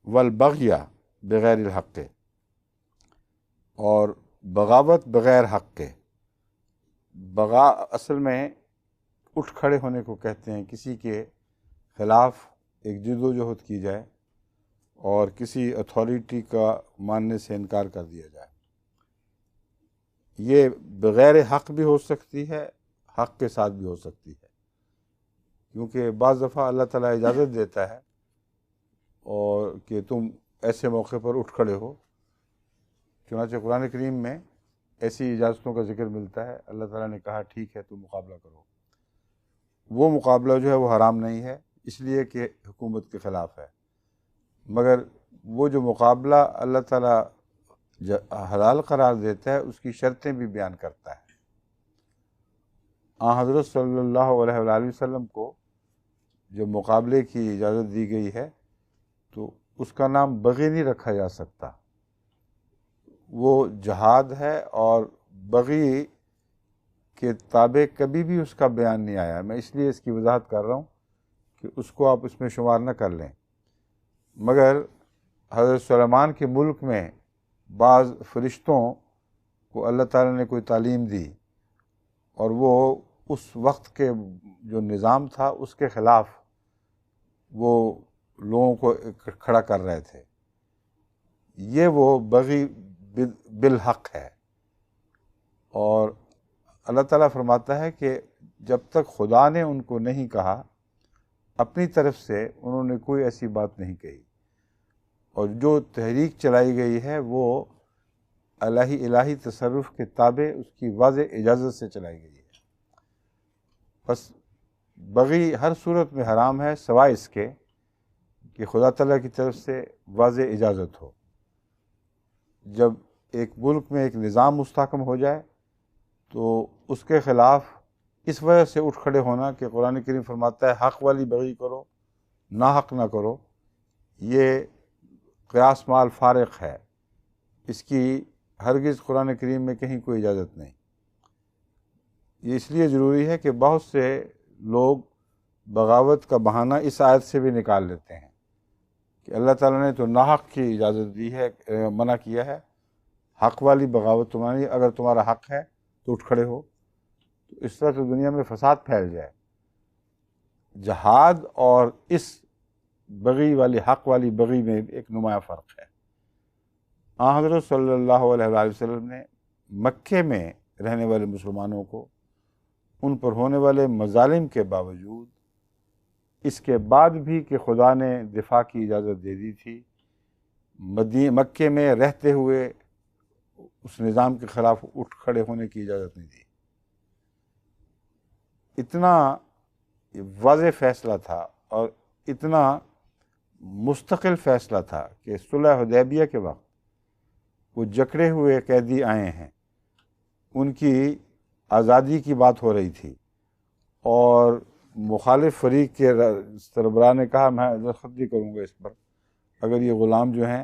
والبغی بغیر الحق، اور بغاوت بغیر حق کے۔ اصل میں اٹھ کھڑے ہونے کو کہتے ہیں، کسی کے خلاف ایک جد و جہد کی جائے اور کسی اتھارٹی کا ماننے سے انکار کر دیا جائے۔ یہ بغیر حق بھی ہو سکتی ہے، حق کے ساتھ بھی ہو سکتی ہے، کیونکہ بعض دفعہ اللہ تعالیٰ اجازت دیتا ہے اور کہ تم ایسے موقع پر اٹھ کھڑے ہو۔ چنانچہ قرآن کریم میں ایسی اجازتوں کا ذکر ملتا ہے، اللہ تعالیٰ نے کہا ٹھیک ہے تم مقابلہ کرو۔ وہ مقابلہ جو ہے وہ حرام نہیں ہے، اس لیے کہ حکومت کے خلاف ہے، مگر وہ جو مقابلہ اللہ تعالیٰ حلال قرار دیتا ہے اس کی شرطیں بھی بیان کرتا ہے۔ حضرت صلی اللہ علیہ وآلہ وسلم کو جب مقابلے کی اجازت دی گئی ہے تو اس کا نام بغی نہیں رکھا جا سکتا، وہ جہاد ہے، اور بغی کے تابع کبھی بھی اس کا بیان نہیں آیا۔ میں اس لیے اس کی وضاحت کر رہا ہوں کہ اس کو آپ اس میں شمار نہ کر لیں۔ مگر حضرت سلیمان کے ملک میں بعض فرشتوں کو اللہ تعالیٰ نے کوئی تعلیم دی اور وہ اس وقت کے جو نظام تھا اس کے خلاف وہ لوگوں کو کھڑا کر رہے تھے۔ یہ وہ بغی بالحق ہے، اور اللہ تعالیٰ فرماتا ہے کہ جب تک خدا نے ان کو نہیں کہا، اپنی طرف سے انہوں نے کوئی ایسی بات نہیں کہی، اور جو تحریک چلائی گئی ہے وہ الہی تصرف کے تابع اس کی واضح اجازت سے چلائی گئی ہے۔ بس بغی ہر صورت میں حرام ہے سوائے اس کے کہ خدا تعالیٰ کی طرف سے واضح اجازت ہو۔ جب ایک ملک میں ایک نظام مستحکم ہو جائے تو اس کے خلاف اس وجہ سے اٹھ کھڑے ہونا کہ قرآن کریم فرماتا ہے حق والی بغی کرو، ناحق نہ کرو، یہ قیاس مال فارق ہے، اس کی ہرگز قرآن کریم میں کہیں کوئی اجازت نہیں۔ یہ اس لیے ضروری ہے کہ بہت سے لوگ بغاوت کا بہانہ اس آیت سے بھی نکال لیتے ہیں کہ اللہ تعالیٰ نے تو ناحق کی اجازت دی ہے، منع کیا ہے، حق والی بغاوت تمہاری، اگر تمہارا حق ہے تو اٹھ کھڑے ہو۔ تو اس طرح تو دنیا میں فساد پھیل جائے۔ جہاد اور اس بغی والی حق والی بغی میں ایک نمایاں فرق ہے۔ حضرت صلی اللہ علیہ وآلہ وسلم نے مکے میں رہنے والے مسلمانوں کو ان پر ہونے والے مظالم کے باوجود، اس کے بعد بھی کہ خدا نے دفاع کی اجازت دے دی تھی، مکے میں رہتے ہوئے اس نظام کے خلاف اٹھ کھڑے ہونے کی اجازت نہیں دی۔ اتنا واضح فیصلہ تھا اور اتنا مستقل فیصلہ تھا کہ صلح حدیبیہ کے وقت وہ جکڑے ہوئے قیدی آئے ہیں، ان کی آزادی کی بات ہو رہی تھی، اور مخالف فریق کے سربراہ نے کہا میں دستخط نہیں کروں گا اس پر اگر یہ غلام جو ہیں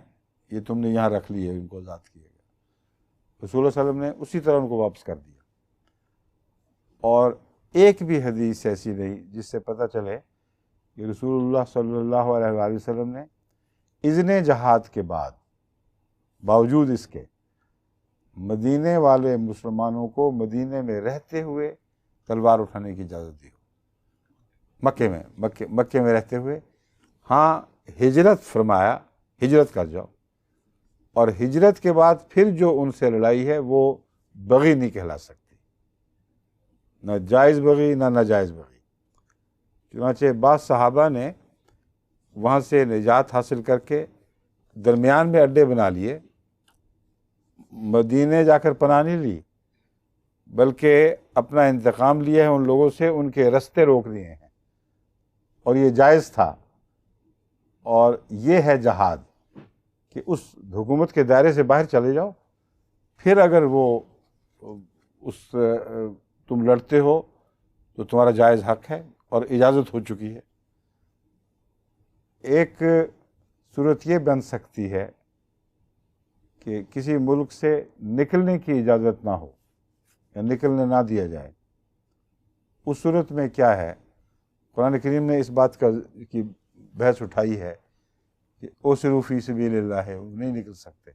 یہ تم نے یہاں رکھ لیے، ان کو آزاد کیے گا۔ رسول اللہ صلی اللہ علیہ وسلم نے اسی طرح ان کو واپس کر دیا، اور ایک بھی حدیث ایسی نہیں جس سے پتہ چلے کہ رسول اللہ صلی اللہ علیہ وآلہ وسلم نے اذن جہاد کے بعد باوجود اس کے مدینے والے مسلمانوں کو مدینے میں رہتے ہوئے تلوار اٹھانے کی اجازت دی ہو۔ مکے میں رہتے ہوئے، ہاں ہجرت فرمایا ہجرت کر جاؤ، اور ہجرت کے بعد پھر جو ان سے لڑائی ہے وہ بغی نہیں کہلا سکتی، نہ جائز بغی نہ ناجائز بغی۔ چنانچہ بعض صحابہ نے وہاں سے نجات حاصل کر کے درمیان میں اڈے بنا لیے، مدینے جا کر پناہ نہیں لی، بلکہ اپنا انتقام لیا ہے ان لوگوں سے، ان کے رستے روک دیے ہیں، اور یہ جائز تھا۔ اور یہ ہے جہاد کہ اس حکومت کے دائرے سے باہر چلے جاؤ، پھر اگر وہ تم لڑتے ہو تو تمہارا جائز حق ہے اور اجازت ہو چکی ہے۔ ایک صورت یہ بن سکتی ہے کہ کسی ملک سے نکلنے کی اجازت نہ ہو یا نکلنے نہ دیا جائے۔ اس صورت میں کیا ہے، قرآن کریم نے اس بات کی بحث اٹھائی ہے کہ اوسروا فی سبیل اللہ ہے، وہ نہیں نکل سکتے،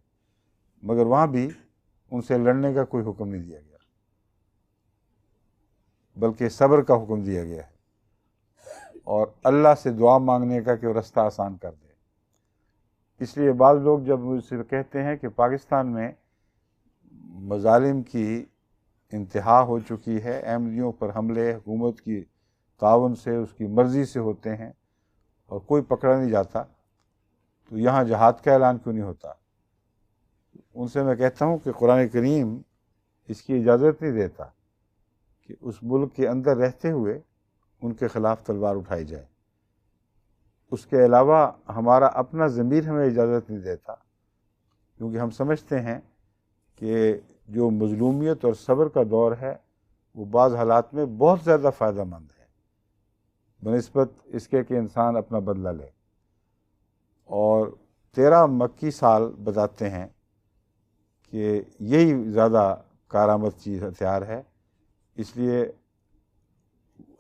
مگر وہاں بھی ان سے لڑنے کا کوئی حکم نہیں دیا گیا، بلکہ صبر کا حکم دیا گیا ہے، اور اللہ سے دعا مانگنے کا کہ وہ رستہ آسان کر دے۔ اس لیے بعض لوگ جب مجھ سے کہتے ہیں کہ پاکستان میں مظالم کی انتہا ہو چکی ہے، احمدیوں پر حملے حکومت کی تعاون سے، اس کی مرضی سے ہوتے ہیں اور کوئی پکڑا نہیں جاتا، تو یہاں جہاد کا اعلان کیوں نہیں ہوتا؟ ان سے میں کہتا ہوں کہ قرآن کریم اس کی اجازت نہیں دیتا کہ اس ملک کے اندر رہتے ہوئے ان کے خلاف تلوار اٹھائی جائے۔ اس کے علاوہ ہمارا اپنا ضمیر ہمیں اجازت نہیں دیتا، کیونکہ ہم سمجھتے ہیں کہ جو مظلومیت اور صبر کا دور ہے وہ بعض حالات میں بہت زیادہ فائدہ مند ہے بنسبت اس کے کہ انسان اپنا بدلہ لے۔ اور 13 مکی سال بتاتے ہیں کہ یہی زیادہ کارآمد چیز ہتھیار ہے۔ اس لیے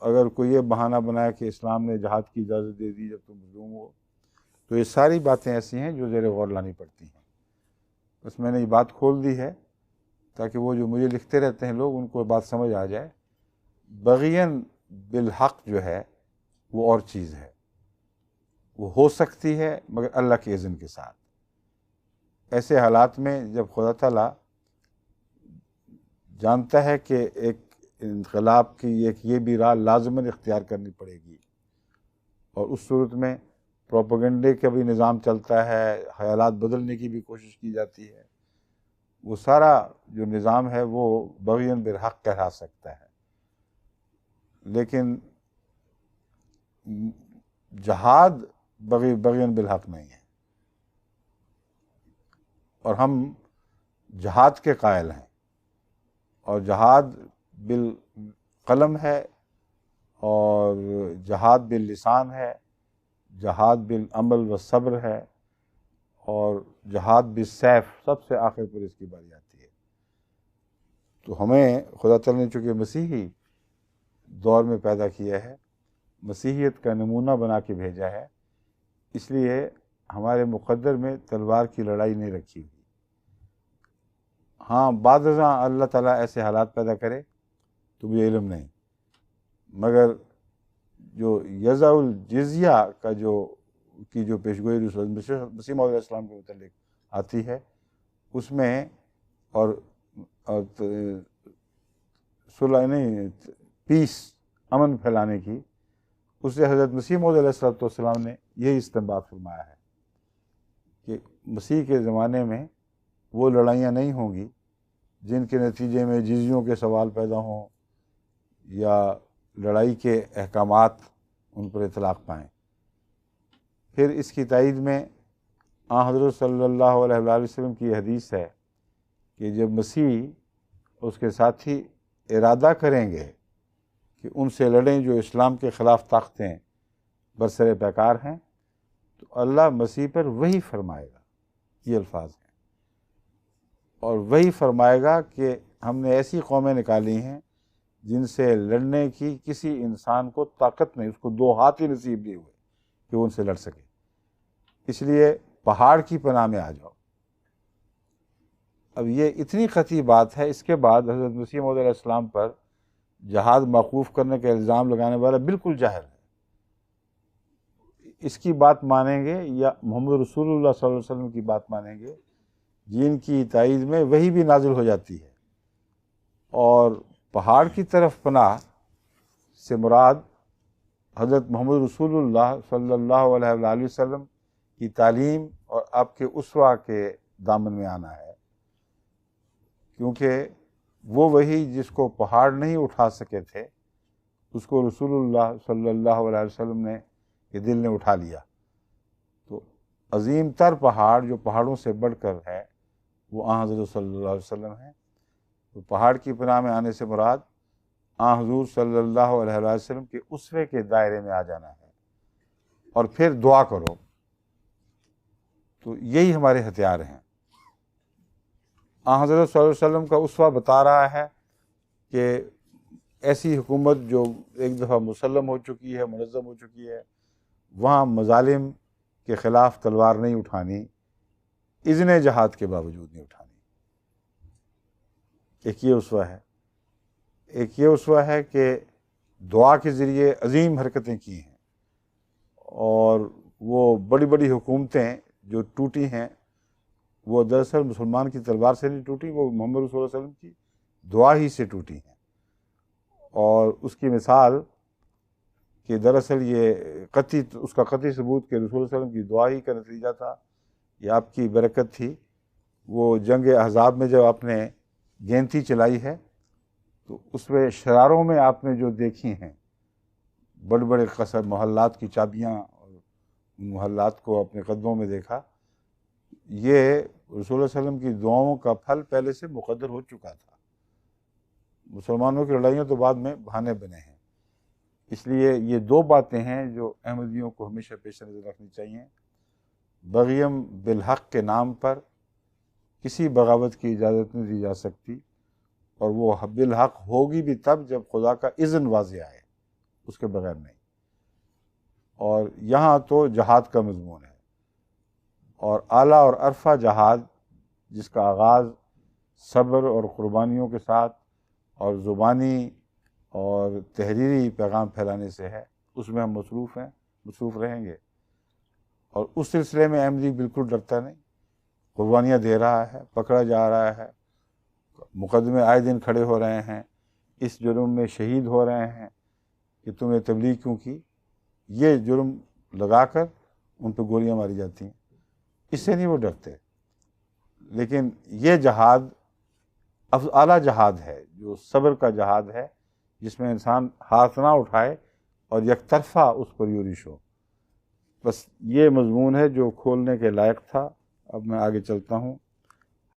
اگر کوئی یہ بہانہ بنائے کہ اسلام نے جہاد کی اجازت دے دی جب تم مظلوم ہو، تو یہ ساری باتیں ایسی ہیں جو زیر غور لانی پڑتی ہیں۔ بس میں نے یہ بات کھول دی ہے تاکہ وہ جو مجھے لکھتے رہتے ہیں لوگ، ان کو بات سمجھ آ جائے۔ بغین بالحق جو ہے وہ اور چیز ہے، وہ ہو سکتی ہے مگر اللہ کے اذن کے ساتھ۔ ایسے حالات میں جب خدا تعالیٰ جانتا ہے کہ ایک انقلاب کی ایک یہ بھی راہ لازماً اختیار کرنی پڑے گی، اور اس صورت میں پروپیگنڈے کا بھی نظام چلتا ہے، خیالات بدلنے کی بھی کوشش کی جاتی ہے، وہ سارا جو نظام ہے وہ بغین بالحق کہلا سکتا ہے۔ لیکن جہاد بغین بالحق نہیں ہے، اور ہم جہاد کے قائل ہیں، اور جہاد بالقلم ہے، اور جہاد باللسان ہے، جہاد بالعمل و صبر ہے، اور جہاد بالسیف سب سے آخر پر اس کی باری آتی ہے۔ تو ہمیں خدا تعالیٰ نے چونکہ مسیحی دور میں پیدا کیا ہے، مسیحیت کا نمونہ بنا کے بھیجا ہے، اس لیے ہمارے مقدر میں تلوار کی لڑائی نہیں رکھی ہوئی۔ ہاں بعض ازاں اللہ تعالیٰ ایسے حالات پیدا کرے تو مجھے علم نہیں، مگر جو یضع الجزیہ کا جو پیشگوئی مسیح موعود علیہ السلام کے متعلق آتی ہے، اس میں اور صلح نہیں پیس امن پھیلانے کی، اس سے حضرت مسیح موعود علیہ السلام نے یہی استنباط فرمایا ہے کہ مسیح کے زمانے میں وہ لڑائیاں نہیں ہوں گی جن کے نتیجے میں جزیوں کے سوال پیدا ہوں یا لڑائی کے احکامات ان پر اطلاق پائیں۔ پھر اس کی تائید میں حضرت صلی اللہ علیہ وآلہ وسلم کی حدیث ہے کہ جب مسیح اس کے ساتھی ارادہ کریں گے کہ ان سے لڑیں جو اسلام کے خلاف طاقتیں برسر پیکار ہیں، تو اللہ مسیح پر وہی فرمائے گا، یہ الفاظ ہیں، اور وہی فرمائے گا کہ ہم نے ایسی قومیں نکالی ہیں جن سے لڑنے کی کسی انسان کو طاقت نہیں، اس کو 2 ہاتھ ہی نصیب نہیں ہوئے کہ وہ ان سے لڑ سکے، اس لیے پہاڑ کی پناہ میں آ جاؤ۔ اب یہ اتنی قطعی بات ہے، اس کے بعد حضرت مسیح موعود علیہ السلام پر جہاد موقوف کرنے کا الزام لگانے والا بالکل جاہل ہے۔ اس کی بات مانیں گے یا محمد رسول اللہ صلی اللہ علیہ وسلم کی بات مانیں گے جن کی تائید میں وہی بھی نازل ہو جاتی ہے؟ اور پہاڑ کی طرف پناہ سے مراد حضرت محمد رسول اللہ صلی اللہ علیہ وآلہ وسلم کی تعلیم اور آپ کے اسوہ کے دامن میں آنا ہے، کیونکہ وہ وہی جس کو پہاڑ نہیں اٹھا سکے تھے، اس کو رسول اللہ صلی اللہ علیہ وسلم نے کے دل نے اٹھا لیا۔ تو عظیم تر پہاڑ جو پہاڑوں سے بڑھ کر ہے وہ حضرت صلی اللہ علیہ وسلم ہے۔ تو پہاڑ کی پناہ میں آنے سے مراد حضور صلی اللہ علیہ وسلم کے اسوے کے دائرے میں آ جانا ہے، اور پھر دعا کرو۔ تو یہی ہمارے ہتھیار ہیں۔ حضرت صلی اللہ علیہ وسلم کا اسوہ بتا رہا ہے کہ ایسی حکومت جو ایک دفعہ مسلم ہو چکی ہے، منظم ہو چکی ہے، وہاں مظالم کے خلاف تلوار نہیں اٹھانی، اذن جہاد کے باوجود نہیں اٹھانی۔ ایک یہ اسوہ ہے۔ ایک یہ اسوہ ہے کہ دعا کے ذریعے عظیم حرکتیں کی ہیں، اور وہ بڑی بڑی حکومتیں جو ٹوٹی ہیں وہ دراصل مسلمان کی تلوار سے نہیں ٹوٹی، وہ محمد رسول اللہ صلی اللہ علیہ وسلم کی دعا ہی سے ٹوٹی ہیں۔ اور اس کی مثال کہ دراصل یہ اس کا قطعی ثبوت کہ رسول اللہ علیہ وسلم کی دعا ہی کا نتیجہ تھا، یہ آپ کی برکت تھی۔ وہ جنگ احزاب میں جب آپ نے گینتی چلائی ہے تو اس میں شراروں میں آپ نے جو دیکھی ہیں بڑے بڑے قصر محلات کی چابیاں، اور ان محلات کو اپنے قدموں میں دیکھا، یہ رسول اللہ علیہ وسلم کی دعاؤں کا پھل پہلے سے مقدر ہو چکا تھا۔ مسلمانوں کی لڑائیاں تو بعد میں بہانے بنے ہیں۔ اس لیے یہ دو باتیں ہیں جو احمدیوں کو ہمیشہ پیش نظر رکھنی چاہیے۔ بغیم بالحق کے نام پر کسی بغاوت کی اجازت نہیں دی جا سکتی، اور وہ بالحق ہوگی بھی تب جب خدا کا اذن واضح آئے، اس کے بغیر نہیں۔ اور یہاں تو جہاد کا مضمون ہے، اور اعلیٰ اور عرفہ جہاد جس کا آغاز صبر اور قربانیوں کے ساتھ اور زبانی اور تحریری پیغام پھیلانے سے ہے، اس میں ہم مصروف ہیں، مصروف رہیں گے۔ اور اس سلسلے میں احمدی بالکل ڈرتا نہیں، قربانیاں دے رہا ہے، پکڑا جا رہا ہے، مقدمے آئے دن کھڑے ہو رہے ہیں، اس جرم میں شہید ہو رہے ہیں کہ تم نے تبلیغ کیوں کی، یہ جرم لگا کر ان پہ گولیاں ماری جاتی ہیں، اس سے نہیں وہ ڈرتے۔ لیکن یہ جہاد اعلیٰ جہاد ہے، جو صبر کا جہاد ہے، جس میں انسان ہاتھ نہ اٹھائے اور یک طرفہ اس پر یورش ہو۔ بس یہ مضمون ہے جو کھولنے کے لائق تھا۔ اب میں آگے چلتا ہوں۔